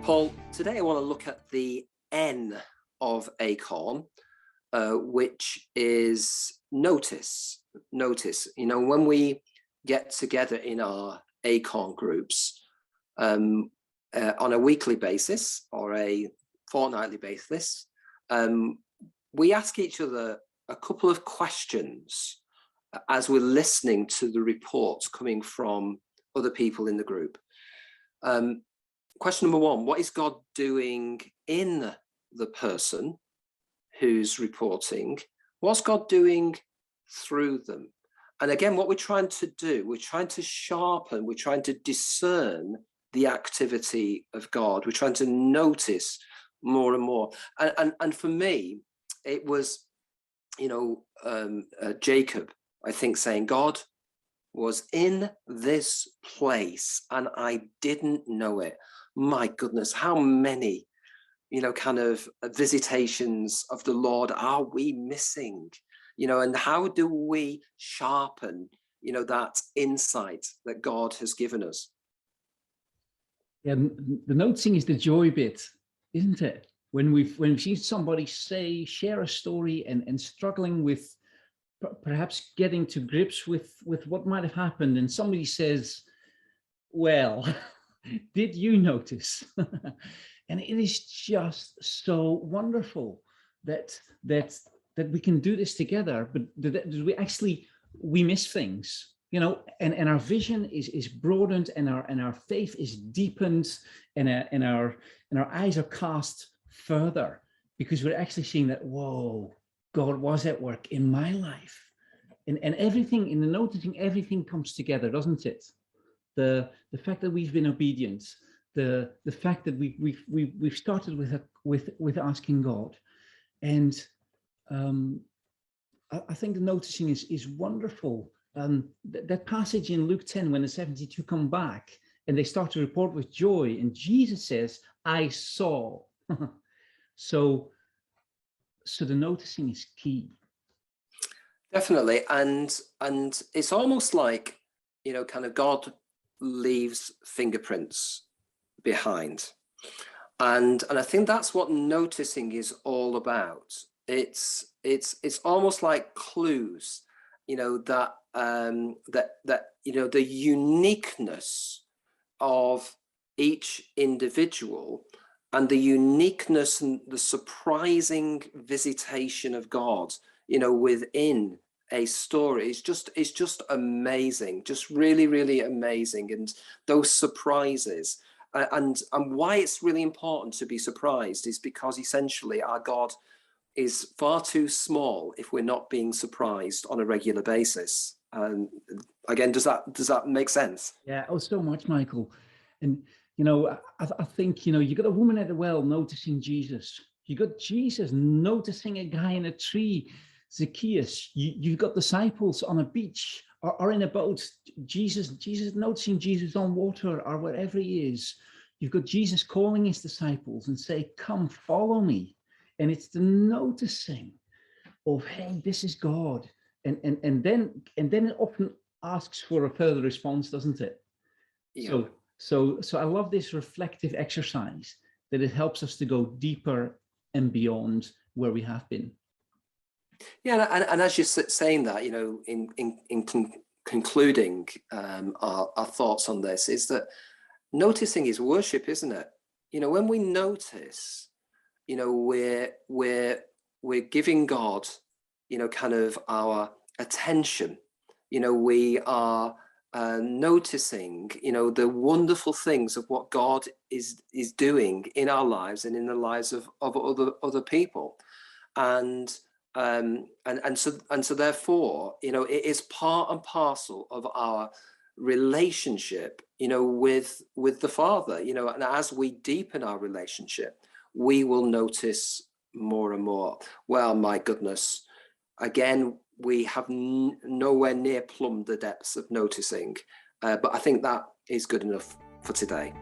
Paul, today I want to look at the N of Acorn, which is notice. Notice, when we get together in our Acorn groups on a weekly basis or a fortnightly basis, we ask each other a couple of questions as we're listening to the reports coming from other people in the group. Question number one, what is God doing in the person who's reporting? What's God doing through them? And again, what we're trying to do, we're trying to sharpen, we're trying to discern the activity of God. We're trying to notice more and more. And for me, it was, Jacob, I think, saying, God was in this place and I didn't know it. My goodness, how many, kind of visitations of the Lord are we missing? And how do we sharpen, that insight that God has given us? Yeah, the noticing is the joy bit, isn't it? When we've seen somebody share a story and struggling with perhaps getting to grips with what might have happened, and somebody says, well, did you notice? And it is just so wonderful that we can do this together, but that we miss things, and our vision is broadened, and our faith is deepened, and our eyes are cast further, because we're actually seeing that, whoa, God was at work in my life. And everything, in the noticing, everything comes together, doesn't it? The fact that we've been obedient, the fact that we've started with asking God, and I think the noticing is wonderful. That passage in Luke 10, when the 72 come back and they start to report with joy, and Jesus says, I saw. So the noticing is key. Definitely. And it's almost like, kind of God leaves fingerprints behind. And I think that's what noticing is all about. It's almost like clues, that the uniqueness of each individual, and the uniqueness and the surprising visitation of God, within a story is just amazing, just really, really amazing. And those surprises, and why it's really important to be surprised is because essentially our God is far too small if we're not being surprised on a regular basis. And again, does that make sense? Yeah, oh, so much, Michael. And I think, you got a woman at the well noticing Jesus. You got Jesus noticing a guy in a tree, Zacchaeus. You've got disciples on a beach or in a boat. Jesus noticing Jesus on water or wherever he is. You've got Jesus calling his disciples and say, come, follow me. And it's the noticing of, hey, this is God. And then it often asks for a further response, doesn't it? Yeah. So I love this reflective exercise, that it helps us to go deeper and beyond where we have been. Yeah, and as you're saying that, in concluding our thoughts on this, is that noticing is worship, isn't it? When we notice, we're giving God, kind of our attention. We are noticing, the wonderful things of what God is doing in our lives and in the lives of other people, and so therefore, it is part and parcel of our relationship, with the Father, and as we deepen our relationship, we will notice more and more. Well, my goodness, again, we have nowhere near plumbed the depths of noticing, but I think that is good enough for today.